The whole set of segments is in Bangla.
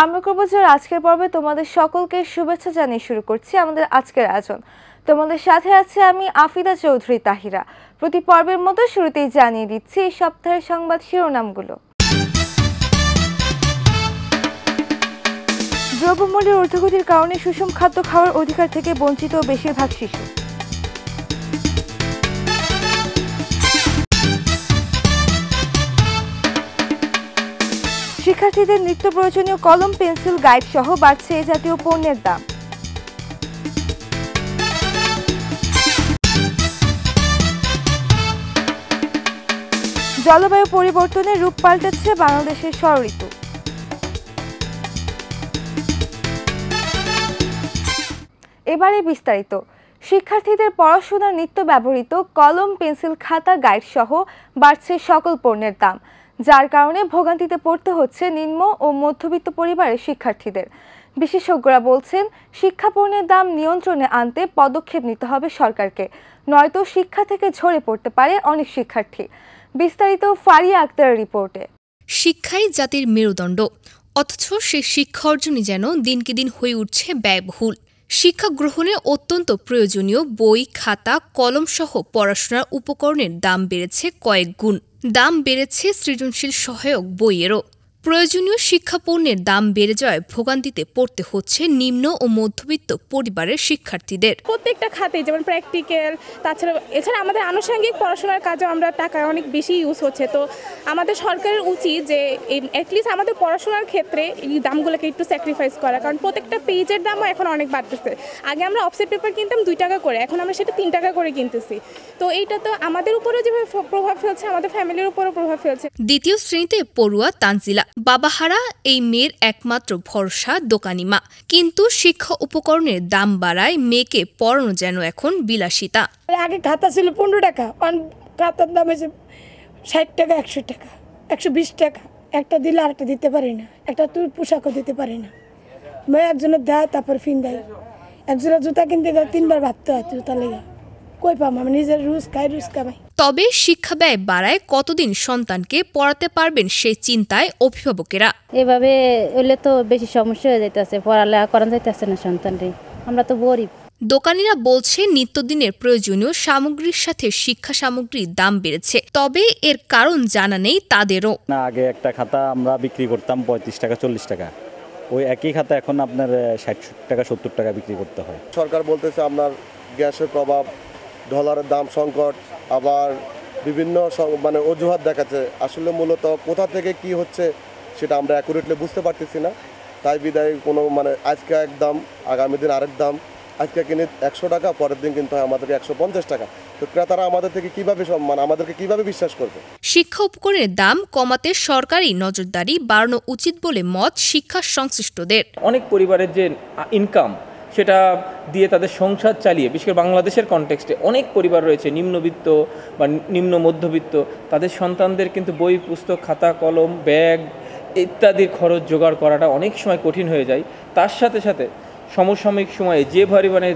আমরা করব যে আজকের পর্বে তোমাদের সকলকে শুভেচ্ছা জানিয়ে শুরু করছি আমাদের আজকের আয়োজন। তোমাদের সাথে আছে আমি আফিদা চৌধুরী তাহিরা। প্রতি পর্বের মতো শুরুতেই জানিয়ে দিচ্ছি এই সপ্তাহের সংবাদ শিরোনামগুলো। দ্রব্যমূল্যের ঊর্ধ্বগতির কারণে সুষম খাদ্য খাওয়ার অধিকার থেকে বঞ্চিত বেশিরভাগ শিশু। শিক্ষার্থীদের নিত্য প্রয়োজনীয় কলম, পেন্সিল, গাইড সহ বাড়ছে এ জাতীয় পণ্যের দাম। জলবায়ু পরিবর্তনে রূপ পাল্টাচ্ছে বাংলাদেশের ষড়ঋতু। এবারে বিস্তারিত। শিক্ষার্থীদের পড়াশোনার নিত্য ব্যবহৃত কলম, পেন্সিল, খাতা, গাইড সহ বাড়ছে সকল পণ্যের দাম, যার কারণে ভোগান্তিতে পড়তে হচ্ছে নিম্ন ও মধ্যবিত্ত পরিবারের শিক্ষার্থীদের। বিশেষজ্ঞরা বলছেন, শিক্ষা পণ্যের দাম নিয়ন্ত্রণে আনতে পদক্ষেপ নিতে হবে সরকারকে, নয়তো শিক্ষা থেকে ঝরে পড়তে পারে অনেক শিক্ষার্থী। বিস্তারিত ফারিয়া আক্তারের রিপোর্টে। শিক্ষাই জাতির মেরুদণ্ড, অথচ সেই শিক্ষা অর্জনই যেন দিনকে দিন হয়ে উঠছে ব্যয়বহুল। শিক্ষা গ্রহণে অত্যন্ত প্রয়োজনীয় বই, খাতা, কলম সহ পড়াশোনার উপকরণের দাম বেড়েছে কয়েক গুণ। দাম বেড়েছে সৃজনশীল সহায়ক বইয়েরও। প্রয়োজনীয় শিক্ষা পণ্যের দাম বেড়ে যাওয়ায় ভোগান্তিতে পড়তে হচ্ছে নিম্ন ও মধ্যবিত্ত পরিবারের শিক্ষার্থীদের। প্রত্যেকটা খাতে যেমন প্র্যাকটিক্যাল, এছাড়া আমাদের আনুষঙ্গিক পড়াশোনার কাজেও আমরা টাকা অনেক বেশি ইউজ হচ্ছে। তো আমাদের সরকারের উচিত যে অ্যাটলিস্ট আমাদের পড়াশোনার ক্ষেত্রে এই দামগুলোকে একটু স্যাক্রিফাইস করা, কারণ প্রত্যেকটা পেজের দামও এখন অনেক বাড়তেছে। আগে আমরা অফসেট পেপার কিনতাম 2 টাকা করে, এখন আমরা সেটা 3 টাকা করে কিনতেছি। তো এইটা তো আমাদের উপরেও যেভাবে প্রভাব ফেলছে, আমাদের ফ্যামিলির উপরও প্রভাব ফেলছে। দ্বিতীয় শ্রেণীতে পড়ুয়া তানজিলা, বাবাহারা এই মেয়ের একমাত্র ভরসা দোকানি মা। কিন্তু শিক্ষা উপকরণের দাম বাড়ায় মেয়েকে পড়ানো যেন এখন বিলাসিতা। আগে খাতা ছিল 15 টাকা, খাতার দাম হয়েছে 60 টাকা, 100 টাকা, 120 টাকা। একটা দিলে আরেকটা দিতে পারি না, একটা তুই পোশাকও দিতে পারি না। মেয়ে একজনের দেয়, তারপর ফিন দেয়। একজনের জুতা কিনতে গেলে 3 বার ভাবতে হয় জুতা লেগে। কই পাম আমি নিজের রুজ কামাই। তবে শিক্ষা ব্যয় বাড়ায় কতদিন সন্তানকে পড়াতে পারবেন সেই চিন্তায় অভিভাবকেরা। এভাবে হলে তো বেশি সমস্যা হয়ে যাইতেছে, পড়ালেখা করা যাইতেছে না সন্তানরে, আমরা তো গরিব। দোকানিরা বলছে নিত্যদিনের প্রয়োজনীয় সামগ্রীর সাথে শিক্ষা সামগ্রীর দাম বেড়েছে, তবে এর কারণ জানা নেই তাদেরও। না, আগে একটা খাতা আমরা বিক্রি করতাম 35 টাকা 40 টাকা, ওই একই খাতা এখন আপনার 60 টাকা 70 টাকা বিক্রি করতে হয়। সরকার বলতেছে আপনার গ্যাসের প্রভাব, ডলারের দাম সংকট, আবার বিভিন্ন মানে অজুহাত দেখাচ্ছে। আসলে মূলত কোথা থেকে কি হচ্ছে সেটা আমরা অ্যাকুরেটলি বুঝতে পারতেছি না। তাই বিদায় কোনো মানে আজকে এক দাম, আগামী দিন আরেক দাম। আজকে কিনে 100 টাকা, পরের দিন কিন্তু আমাদেরকে 150 টাকা। তো ক্রেতারা আমাদের থেকে আমাদেরকে কিভাবে বিশ্বাস করবে? শিক্ষা উপকরণের দাম কমাতে সরকারি নজরদারি বাড়ানো উচিত বলে মত শিক্ষা সংশ্লিষ্টদের। অনেক পরিবারের যে ইনকাম সেটা দিয়ে তাদের সংসার চালিয়ে, বিশেষ করে বাংলাদেশের কনটেক্সটে অনেক পরিবার রয়েছে নিম্নবিত্ত বা নিম্ন মধ্যবিত্ত, তাদের সন্তানদের কিন্তু বই, পুস্তক, খাতা, কলম, ব্যাগ ইত্যাদির খরচ জোগাড় করাটা অনেক সময় কঠিন হয়ে যায়। তার সাথে সাথে সমসাময়িক সময়ে যে পরিমাণে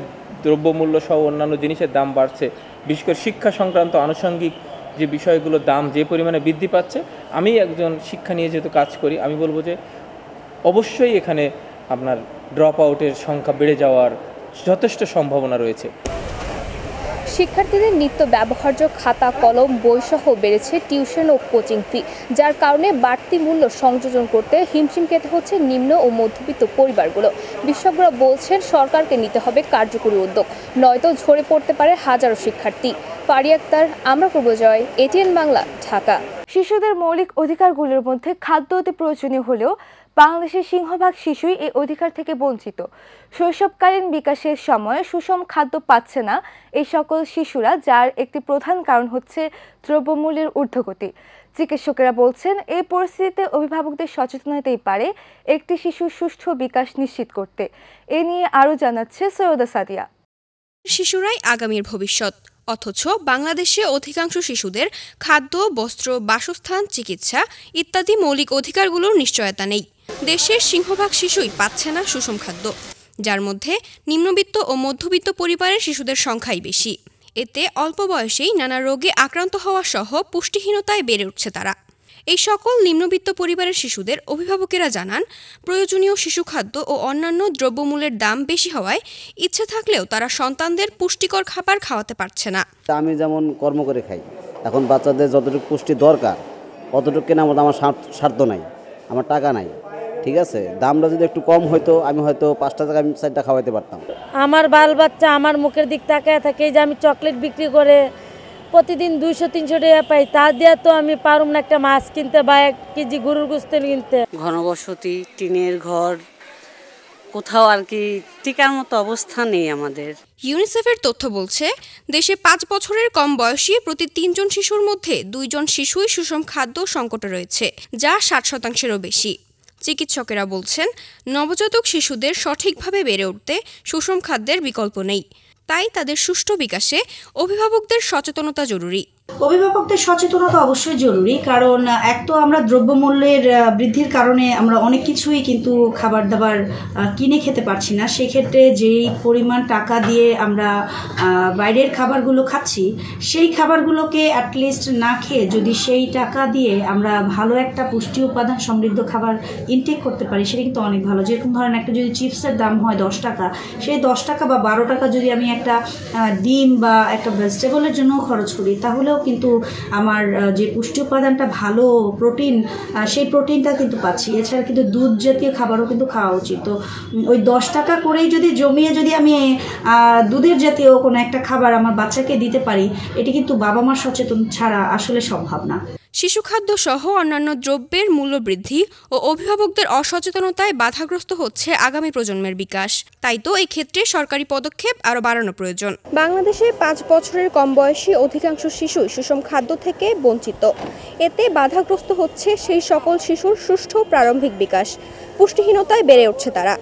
দ্রব্যমূল্য সহ অন্যান্য জিনিসের দাম বাড়ছে, বিশেষ করে শিক্ষা সংক্রান্ত আনুষঙ্গিক যে বিষয়গুলোর দাম যে পরিমাণে বৃদ্ধি পাচ্ছে, আমি একজন শিক্ষা নিয়ে যেহেতু কাজ করি, আমি বলবো যে অবশ্যই এখানে আপনার ড্রপ আউটের সংখ্যা বেড়ে যাওয়ার যথেষ্ট সম্ভাবনা রয়েছে। শিক্ষার্থীদের নিত্য ব্যবহার্য খাতা, কলম, বইসহ বেড়েছে টিউশন ও কোচিং ফি, যার কারণে বাড়তি মূল্য সংযোজন করতে হিমশিম খেতে হচ্ছে নিম্ন ও মধ্যবিত্ত পরিবারগুলো। বিশেষজ্ঞরা বলছেন, সরকারকে নিতে হবে কার্যকরী উদ্যোগ, নয়তো ঝরে পড়তে পারে হাজারো শিক্ষার্থী। ফারিয়া আক্তার, আমরা করব জয়, এটিএন বাংলা, ঢাকা। শিশুদের মৌলিক অধিকারগুলোর মধ্যে খাদ্য অতি প্রয়োজনীয় হলেও বাংলাদেশের সিংহভাগ শিশুই এই অধিকার থেকে বঞ্চিত। শৈশবকালীন বিকাশের সময় সুষম খাদ্য পাচ্ছে না এই সকল শিশুরা, যার একটি প্রধান কারণ হচ্ছে দ্রব্যমূল্যের ঊর্ধ্বগতি। চিকিৎসকেরা বলছেন, এই পরিস্থিতিতে অভিভাবকদের সচেতন হতেই পারে একটি শিশুর সুষ্ঠু বিকাশ নিশ্চিত করতে। এ নিয়ে আরও জানাচ্ছে সৈয়দা সাদিয়া। শিশুরাই আগামীর ভবিষ্যৎ, অথচ বাংলাদেশে অধিকাংশ শিশুদের খাদ্য, বস্ত্র, বাসস্থান, চিকিৎসা ইত্যাদি মৌলিক অধিকারগুলোর নিশ্চয়তা নেই। দেশের সিংহভাগ শিশুই পাচ্ছে না সুষম খাদ্য, যার মধ্যে নিম্নবিত্ত ও মধ্যবিত্ত পরিবারের শিশুদের সংখ্যাই বেশি। এতে অল্প বয়সেই নানা রোগে আক্রান্ত হওয়া সহ পুষ্টিহীনতায় বেড়ে উঠছে তারা। এই সকল নিম্নবিত্ত পরিবারের শিশুদের অভিভাবকেরা জানান, প্রয়োজনীয় শিশু খাদ্য ও অন্যান্য দ্রব্যমূল্যের দাম বেশি হওয়ায় ইচ্ছে থাকলেও তারা সন্তানদের পুষ্টিকর খাবার খাওয়াতে পারছে না। আমি যেমন কর্ম করে খাই, এখন বাচ্চাদের যতটুকু পুষ্টি দরকার অতটুকু কেনার মতো আমার স্বার্থ নাই, আমার টাকা নাই। ঠিক আছে, দামটা যদি একটু কম হইতো আমি হয়তো 5টা টাকা 4টা খাওয়াইতে পারতাম। আমার বাল বাচ্চা আমার মুখের দিক তাকায় থাকে যে আমি চকলেট বিক্রি করে প্রতিদিন 200-300 টাকা পাই, তা দিয়ে তো আমি পারুম না একটা মাছ কিনতে বা 1 কেজি গরুর গোশত কিনতে। ঘনবসতি, টিনের ঘর, কোথাও আর কি টিকার মতো অবস্থা নেই আমাদের। ইউনিসেফের তথ্য বলছে, দেশে 5 বছরের কম বয়সী প্রতি 3 জন শিশুর মধ্যে 2 জন শিশুই সুষম খাদ্য সংকটে রয়েছে, যা 60%-এরও বেশি। চিকিৎসকেরা বলছেন, নবজাতক শিশুদের সঠিকভাবে বেড়ে উঠতে সুষম খাদ্যের বিকল্প নেই। তাই তাদের সুষ্ঠু বিকাশে অভিভাবকদের সচেতনতা জরুরি। অভিভাবকদের সচেতনতা অবশ্যই জরুরি, কারণ এক তো আমরা দ্রব্যমূল্যের বৃদ্ধির কারণে আমরা অনেক কিছুই কিন্তু খাবার দাবার কিনে খেতে পারছি না। সেক্ষেত্রে যেই পরিমাণ টাকা দিয়ে আমরা বাইরের খাবারগুলো খাচ্ছি, সেই খাবারগুলোকে অ্যাটলিস্ট না খেয়ে যদি সেই টাকা দিয়ে আমরা ভালো একটা পুষ্টি উপাদান সমৃদ্ধ খাবার ইনটেক করতে পারি, সেটা কিন্তু অনেক ভালো। যেরকম ধরেন একটা যদি চিপসের দাম হয় 10 টাকা, সেই 10 টাকা বা 12 টাকা যদি আমি একটা ডিম বা একটা ভেজিটেবলের জন্য খরচ করি, তাহলেও কিন্তু আমার যে পুষ্টি উপাদানটা ভালো প্রোটিন, সেই প্রোটিনটা কিন্তু পাচ্ছি। এছাড়া কিন্তু দুধ জাতীয় খাবারও কিন্তু খাওয়া উচিত। তো ওই 10 টাকা করেই যদি জমিয়ে যদি আমি দুধের জাতীয় কোনো একটা খাবার আমার বাচ্চাকে দিতে পারি, এটি কিন্তু বাবা মার সচেতন ছাড়া আসলে সম্ভব না। শিশু খাদ্য সহ অন্যান্য দ্রব্যের মূল্য বৃদ্ধি ও অভিভাবকদের অসচেতনতায় বাধাগ্রস্ত হচ্ছে আগামী প্রজন্মের বিকাশ। তাই তো এই ক্ষেত্রে সরকারি পদক্ষেপ আরও বাড়ানো প্রয়োজন। বাংলাদেশে 5 বছরের কম বয়সী অধিকাংশ শিশুই সুষম খাদ্য থেকে বঞ্চিত। এতে বাধাগ্রস্ত হচ্ছে সেই সকল শিশুর সুষ্ঠু প্রারম্ভিক বিকাশ। পুষ্টিহীনতায় বেড়ে উঠছে তারা।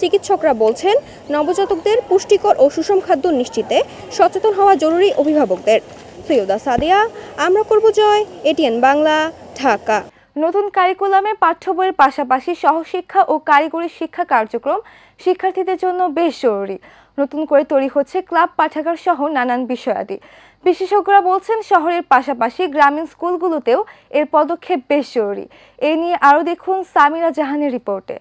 চিকিৎসকরা বলছেন, নবজাতকদের পুষ্টিকর ও সুষম খাদ্য নিশ্চিতে সচেতন হওয়া জরুরি অভিভাবকদের। সৈয়দা সাদিয়া, আমরা করব জয়, এটিএন বাংলা, ঢাকা। নতুন কারিকুলামে পাঠ্য বইয়ের পাশাপাশি সহশিক্ষা ও কারিগরি শিক্ষা কার্যক্রম শিক্ষার্থীদের জন্য বেশ জরুরি। নতুন করে তৈরি হচ্ছে ক্লাব, পাঠাগার সহ নানান বিষয়াদি। বিশেষজ্ঞরা বলছেন, শহরের পাশাপাশি গ্রামীণ স্কুলগুলোতেও এর পদক্ষেপ বেশ জরুরি। এ নিয়ে আরও দেখুন সামিরা জাহানের রিপোর্টে।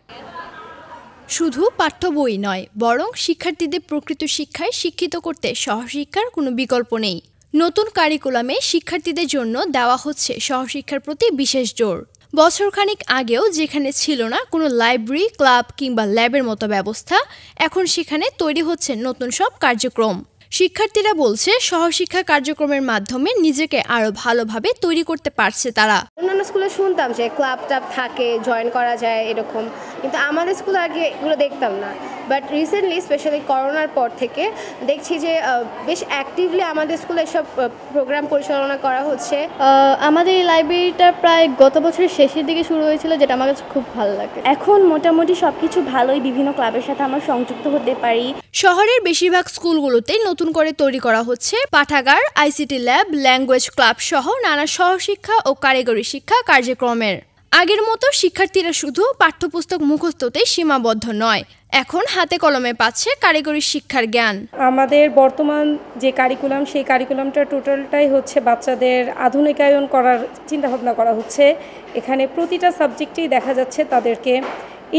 শুধু পাঠ্য বই নয়, বরং শিক্ষার্থীদের প্রকৃত শিক্ষায় শিক্ষিত করতে সহশিক্ষার কোনো বিকল্প নেই। নতুন কারিকুলামে শিক্ষার্থীদের জন্য দেওয়া হচ্ছে সহশিক্ষার প্রতি বিশেষ জোর। বছরখানেক আগেও যেখানে ছিল না কোনো লাইব্রেরি, ক্লাব কিংবা ল্যাবের মতো ব্যবস্থা, এখন সেখানে তৈরি হচ্ছে নতুন সব কার্যক্রম। শিক্ষার্থীরা বলছে, সহশিক্ষা কার্যক্রমের মাধ্যমে নিজেকে আরো ভালোভাবে তৈরি করতে পারছে তারা। অন্যান্য স্কুলে শুনতাম যে ক্লাব টাব থাকে, জয়েন করা যায় এরকম, কিন্তু আমাদের স্কুলে আগে এগুলো দেখতাম না। বাট রিসেন্টলি, স্পেশালি করোনার পর থেকে দেখছি যে বেশ অ্যাক্টিভলি আমাদের স্কুলে এসব প্রোগ্রাম পরিচালনা করা হচ্ছে। আমাদের এই লাইব্রেরিটা প্রায় গত বছরের শেষের দিকে শুরু হয়েছিল, যেটা আমার কাছে খুব ভালো লাগে। এখন মোটামুটি সবকিছু ভালোই, বিভিন্ন ক্লাবের সাথে আমরা সংযুক্ত হতে পারি। শহরের বেশিরভাগ স্কুলগুলোতে নতুন করে তৈরি করা হচ্ছে পাঠাগার, আইসিটি ল্যাব, ল্যাঙ্গুয়েজ ক্লাব সহ নানা সহশিক্ষা ও কারিগরি শিক্ষা কার্যক্রমের। আগের মতো শিক্ষার্থীরা শুধু পাঠ্যপুস্তক মুখস্থতেই সীমাবদ্ধ নয়, এখন হাতে কলমে পাচ্ছে কারিগরি শিক্ষার জ্ঞান। আমাদের বর্তমান যে কারিকুলাম, সেই কারিকুলামটা টোটালটাই হচ্ছে বাচ্চাদের আধুনিকায়ন করার চিন্তাভাবনা করা হচ্ছে। এখানে প্রতিটা সাবজেক্টেই দেখা যাচ্ছে তাদেরকে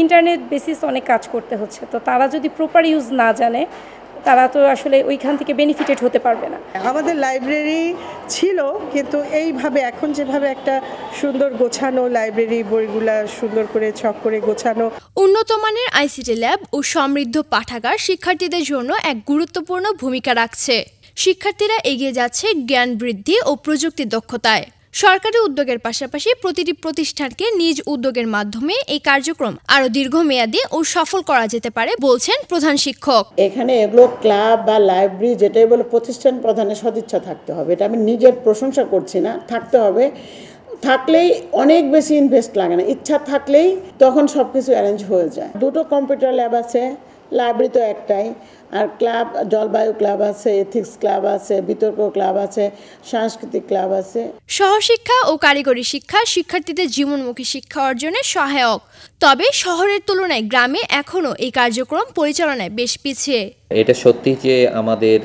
ইন্টারনেট বেসিস অনেক কাজ করতে হচ্ছে। তো তারা যদি প্রপার ইউজ না জানে, তারা তো আসলে ওইখান থেকে বেনিফিটেড হতে পারবে না। আমাদের লাইব্রেরি ছিল, কিন্তু এইভাবে এখন যেভাবে একটা সুন্দর গোছানো লাইব্রেরি, বইগুলা সুন্দর করে ছক করে গোছানো, উন্নত মানের আইসিটি ল্যাব ও সমৃদ্ধ পাঠাগার শিক্ষার্থীদের জন্য এক গুরুত্বপূর্ণ ভূমিকা রাখছে। শিক্ষার্থীরা এগিয়ে যাচ্ছে জ্ঞান বৃদ্ধি ও প্রযুক্তি দক্ষতায়। সরকারি উদ্যোগের পাশাপাশি প্রতিটি প্রতিষ্ঠানকে নিজ উদ্যোগের মাধ্যমে এই কার্যক্রম আরো দীর্ঘমেয়াদী ও সফল করা যেতে পারে বলছেন প্রধান শিক্ষক। এখানে এগুলো ক্লাব বা লাইব্রেরি যেটাই বলে, প্রতিষ্ঠান প্রধানের সদিচ্ছা থাকতে হবে। এটা আমি নিজের প্রশংসা করছি না, থাকতে হবে। থাকলেই অনেক বেশি ইনভেস্ট লাগে না, ইচ্ছা থাকলেই তখন সব কিছু অ্যারেঞ্জ হয়ে যায়। 2টো কম্পিউটার ল্যাব আছে, লাইব্রেরি তো একটাই। আর ক্লাব, জলবায়ু ক্লাব আছে, এথিক্স ক্লাব আছে, বিতর্ক ক্লাব আছে, সাংস্কৃতিক ক্লাব আছে। সহশিক্ষা ও কারিগরি শিক্ষা শিক্ষার্থীদের জীবনমুখী শিক্ষা অর্জনে সহায়ক, তবে শহরের তুলনায় গ্রামে এখনও এই কার্যক্রম পরিচালনায় বেশ পিছিয়ে। এটা সত্যি যে আমাদের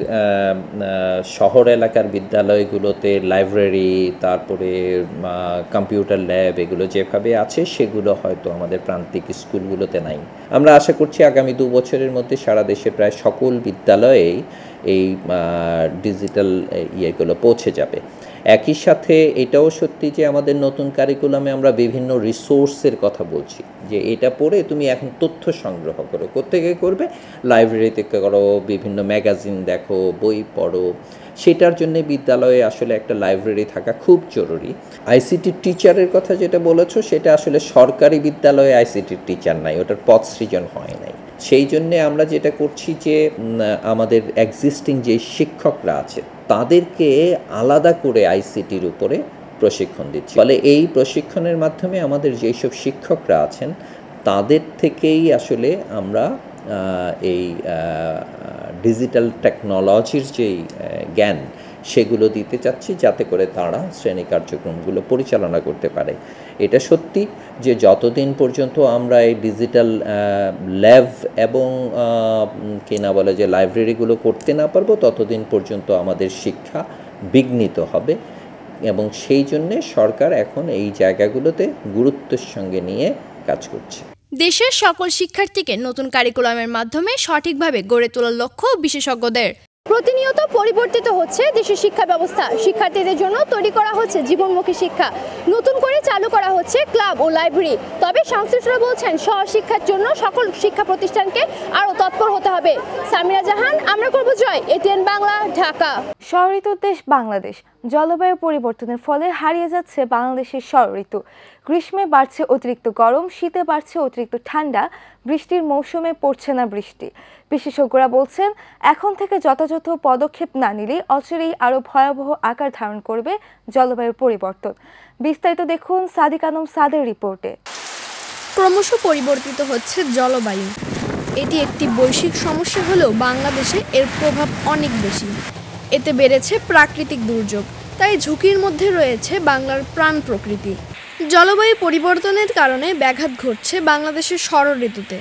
শহর এলাকার বিদ্যালয়গুলোতে লাইব্রেরি, তারপরে কম্পিউটার ল্যাব এগুলো যেভাবে আছে সেগুলো হয়তো আমাদের প্রান্তিক স্কুলগুলোতে নাই। আমরা আশা করছি আগামী 2 বছরের মধ্যে সারা দেশে প্রায় সকল বিদ্যালয়েই এই ডিজিটাল ইয়েগুলো পৌঁছে যাবে। একই সাথে এটাও সত্যি যে আমাদের নতুন কারিকুলামে আমরা বিভিন্ন রিসোর্সের কথা বলছি, যে এটা পড়ে তুমি এখন তথ্য সংগ্রহ করো। কোত্থেকে করবে? লাইব্রেরিতে করো, বিভিন্ন ম্যাগাজিন দেখো, বই পড়ো। সেটার জন্য বিদ্যালয়ে আসলে একটা লাইব্রেরি থাকা খুব জরুরি। আইসিটির টিচারের কথা যেটা বলেছো, সেটা আসলে সরকারি বিদ্যালয়ে আইসিটির টিচার নাই, ওটার পদ সৃজন হয় নাই। সেই জন্যে আমরা যেটা করছি যে আমাদের এক্সিস্টিং যে শিক্ষকরা আছে তাদেরকে আলাদা করে আইসিটির উপরে প্রশিক্ষণ দিচ্ছি। ফলে এই প্রশিক্ষণের মাধ্যমে আমাদের যেসব শিক্ষকরা আছেন তাদের থেকেই আসলে আমরা এই ডিজিটাল টেকনোলজির যেই জ্ঞান সেগুলো দিতে চাচ্ছি, যাতে করে তারা শ্রেণী কার্যক্রমগুলো পরিচালনা করতে পারে। এটা সত্যি যে যতদিন পর্যন্ত আমরা এই ডিজিটাল ল্যাব এবং কি না বলে যে লাইব্রেরিগুলো করতে না পারবো, ততদিন পর্যন্ত আমাদের শিক্ষা বিঘ্নিত হবে। এবং সেই জন্যে সরকার এখন এই জায়গাগুলোতে গুরুত্বের সঙ্গে নিয়ে কাজ করছে। দেশের সকল শিক্ষার্থীকে নতুন কারিকুলামের মাধ্যমে সঠিকভাবে গড়ে তোলার লক্ষ্য বিশেষজ্ঞদের। প্রতিনিয়ত পরিবর্তিত হচ্ছে দেশের শিক্ষা ব্যবস্থা। শিক্ষার্থীদের জন্য তৈরি করা হচ্ছে জীবনমুখী শিক্ষা, নতুন করে চালু করা হচ্ছে ক্লাব ও লাইব্রেরি। তবে সংশ্লিষ্টরা বলছেন সহশিক্ষার জন্য সকল শিক্ষা প্রতিষ্ঠানকে আরও তৎপর হতে হবে। সামিরা জাহান, আমরা করব জয়, এটিএন বাংলা, ঢাকা। ষড়ঋতুর দেশ বাংলাদেশ। জলবায়ু পরিবর্তনের ফলে হারিয়ে যাচ্ছে বাংলাদেশের ষড়ঋতু। গ্রীষ্মে বাড়ছে অতিরিক্ত গরম, শীতে বাড়ছে অতিরিক্ত ঠান্ডা, বৃষ্টির মৌসুমে পড়ছে না বৃষ্টি। বিশেষজ্ঞরা বলছেন এখন থেকে যথাযথ পদক্ষেপ না নিলে অচিরেই আরও ভয়াবহ আকার ধারণ করবে জলবায়ুর পরিবর্তন। বিস্তারিত দেখুন সাদিক আনম সাদের রিপোর্টে। ক্রমশ পরিবর্তিত হচ্ছে জলবায়ু। এটি একটি বৈশ্বিক সমস্যা হলেও বাংলাদেশে এর প্রভাব অনেক বেশি। এতে বেড়েছে প্রাকৃতিক দুর্যোগ, তাই ঝুঁকির মধ্যে রয়েছে বাংলার প্রাণ প্রকৃতি। জলবায়ু পরিবর্তনের কারণে ব্যাঘাত ঘটছে বাংলাদেশের ষড়ঋতুতে।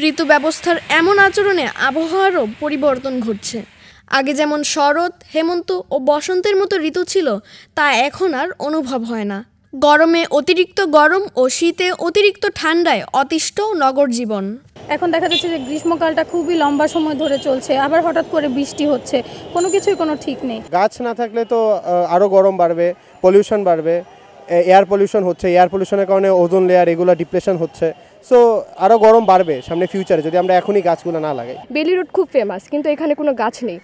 ঋতু ব্যবস্থার এমন আচরণে আবহাওয়ারও পরিবর্তন ঘটছে। আগে যেমন শরৎ, হেমন্ত ও বসন্তের মতো ঋতু ছিল, তা এখন আর অনুভব হয় না। গরমে অতিরিক্ত গরম ও শীতে অতিরিক্ত ঠান্ডায় অতিষ্ঠ নগর জীবন। এখন দেখা যাচ্ছে যে গ্রীষ্মকালটা খুবই লম্বা সময় ধরে চলছে, আবার হঠাৎ করে বৃষ্টি হচ্ছে, কোনো কিছুই কোনো ঠিক নেই। গাছ না থাকলে তো আরও গরম বাড়বে, পলিউশন বাড়বে, এয়ার পলিউশন হচ্ছে, এয়ার পলিউশনের কারণে ওজোন লেয়ার এগুলো ডিপ্রেশন হচ্ছে। সো আরও গরম বাড়বে সামনে ফিউচারে যদি আমরা এখনই গাছগুলো না লাগাই। বেলি রোড খুব ফেমাস, কিন্তু এখানে কোনো গাছ নেই।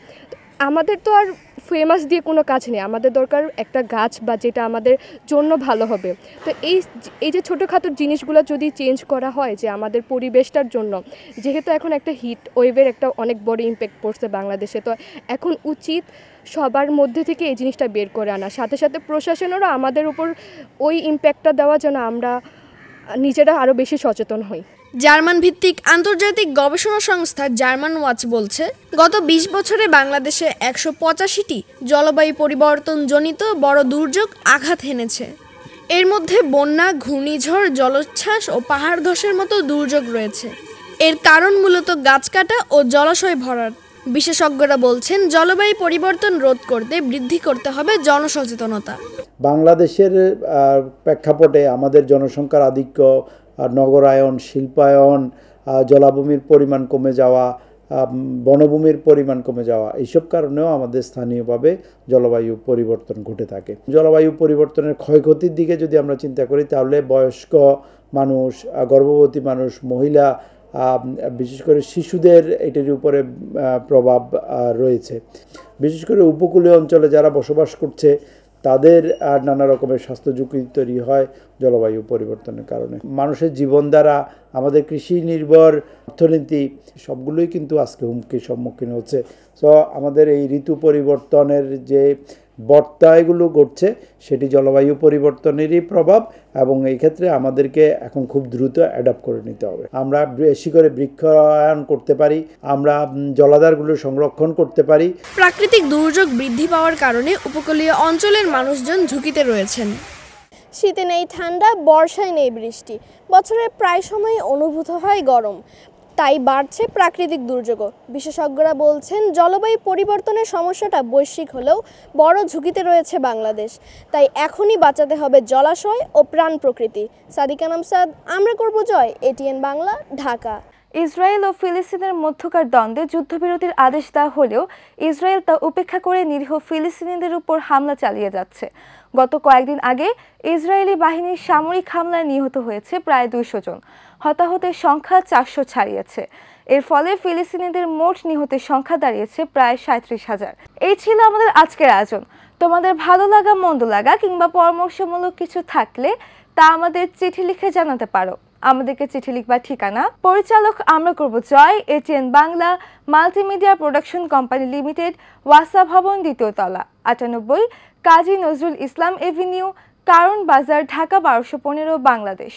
আমাদের তো আর ফেমাস দিয়ে কোনো কাজ নেই, আমাদের দরকার একটা গাছ বা যেটা আমাদের জন্য ভালো হবে। তো এই যে ছোটোখাটো জিনিসগুলো যদি চেঞ্জ করা হয়, যে আমাদের পরিবেশটার জন্য, যেহেতু এখন একটা হিট ওয়েভের একটা অনেক বড় ইম্প্যাক্ট পড়ছে বাংলাদেশে, তো এখন উচিত সবার মধ্যে থেকে এই জিনিসটা বের করে আনা। সাথে সাথে প্রশাসনেরও আমাদের উপর ওই ইম্প্যাক্টটা দেওয়া, যেন আমরা নিজেরা আরও বেশি সচেতন হই। জার্মান ভিত্তিক আন্তর্জাতিক গবেষণা সংস্থা জার্মান ওয়াচ বলছে, গত 20 বছরে বাংলাদেশে 185টি জলবায়ু পরিবর্তন জনিত বড় দুর্যোগ আঘাত হেনেছে। এর মধ্যে বন্যা, ঘূর্ণিঝড়, জলোচ্ছ্বাস ও পাহাড় ধসের মতো দুর্যোগ রয়েছে। এর কারণ মূলত গাছ কাটা ও জলাশয় ভরাট। বিশেষজ্ঞরা বলছেন জলবায়ু পরিবর্তন রোধ করতে বৃদ্ধি করতে হবে জনসচেতনতা। বাংলাদেশের প্রেক্ষাপটে আমাদের জনসংখ্যার আধিক্য, নগরায়ন, শিল্পায়ন, জলাভূমির পরিমাণ কমে যাওয়া, বনভূমির পরিমাণ কমে যাওয়া, এইসব কারণেও আমাদের স্থানীয়ভাবে জলবায়ু পরিবর্তন ঘটে থাকে। জলবায়ু পরিবর্তনের ক্ষয়ক্ষতির দিকে যদি আমরা চিন্তা করি, তাহলে বয়স্ক মানুষ, গর্ভবতী মানুষ, মহিলা, বিশেষ করে শিশুদের এটির উপরে প্রভাব রয়েছে। বিশেষ করে উপকূলীয় অঞ্চলে যারা বসবাস করছে তাদের নানা রকমের স্বাস্থ্য ঝুঁকি তৈরি হয় জলবায়ু পরিবর্তনের কারণে। মানুষের জীবন দ্বারা আমাদের কৃষি নির্ভর অর্থনীতি সবগুলোই কিন্তু আজকে হুমকির সম্মুখীন হচ্ছে। সো আমাদের এই ঋতু পরিবর্তনের যে বর্তায়গুলো ঘটছে সেটি জলবায়ু পরিবর্তনেরই প্রভাব, এবং এই ক্ষেত্রে আমাদেরকে এখন খুব দ্রুত অ্যাডাপ্ট করে নিতে হবে। আমরা বেশি করে বৃক্ষায়ন করতে পারি, আমরা জলাধারগুলো সংরক্ষণ করতে পারি। প্রাকৃতিক দুর্যোগ বৃদ্ধি পাওয়ার কারণে উপকূলীয় অঞ্চলের মানুষজন ঝুঁকিতে রয়েছেন। শীতে নেই ঠান্ডা, বর্ষায় নেই বৃষ্টি, বছরের প্রায় সময় অনুভূত হয় গরম, তাই বাড়ছে প্রাকৃতিক দুর্যোগও। বিশেষজ্ঞরা বলছেন জলবায়ু পরিবর্তনের সমস্যাটা বৈশ্বিক হলেও বড় ঝুঁকিতে রয়েছে বাংলাদেশ, তাই এখনই বাঁচাতে হবে জলাশয় ও প্রাণ প্রকৃতি। সাদিকা নামসাদ, আমরা করব জয়, এটিএন বাংলা, ঢাকা। ইসরায়েল ও ফিলিস্তিনের মধ্যকার দ্বন্দ্বে যুদ্ধবিরতির আদেশ দেওয়া হলেও ইসরায়েল তা উপেক্ষা করে নিরীহ ফিলিস্তিনিদের উপর হামলা চালিয়ে যাচ্ছে। গত কয়েকদিন আগে ইসরায়েলি বাহিনীর সামরিক হামলায় নিহত হয়েছে প্রায় 200 জন, হতাহতের সংখ্যা 400 ছাড়িয়েছে। এর ফলে ফিলিস্তিনিদের মোট নিহতের সংখ্যা দাঁড়িয়েছে প্রায় 37,000। এই ছিল আমাদের আজকের আয়োজন। তোমাদের ভালো লাগা, মন্দ লাগা কিংবা পরামর্শমূলক কিছু থাকলে তা আমাদের চিঠি লিখে জানাতে পারো। আমাদেরকে চিঠি লিখবার ঠিকানা: পরিচালক আমরা করব Joy, ATN Bangla multimedia production company limited, ওয়াসা ভবন, 2য় তলা, 98 কাজী নজরুল ইসলাম এভিনিউ, কারণ বাজার, ঢাকা 1215, বাংলাদেশ।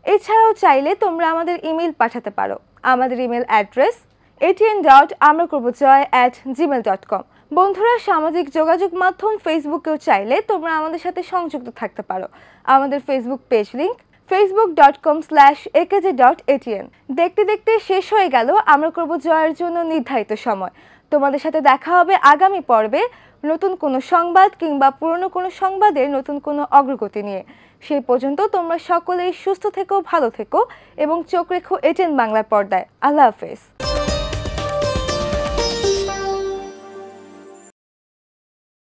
এছাড়াও চাইলে তোমরা আমাদের ইমেল পাঠাতে পারো। আমাদের ইমেল অ্যাড্রেস atn.amrakorbojoy@gmail.com। বন্ধুরা, সামাজিক যোগাযোগ মাধ্যম ফেসবুকেও চাইলে তোমরা আমাদের সাথে সংযুক্ত থাকতে পারো। আমাদের ফেসবুক পেজ লিংক facebook.com/akj.atn। দেখতে দেখতে শেষ হয়ে গেল আমরা করব জয়ের জন্য নির্ধারিত সময়। তোমাদের সাথে দেখা হবে আগামী পর্বে নতুন কোনো সংবাদ কিংবা পুরনো কোনো সংবাদের নতুন কোনো অগ্রগতি নিয়ে। সেই পর্যন্ত তোমরা সকলেই সুস্থ থেকো, ভালো থেকো এবং চোখ রেখো এটিএন বাংলার পর্দায়। আল্লাহ হাফেজ।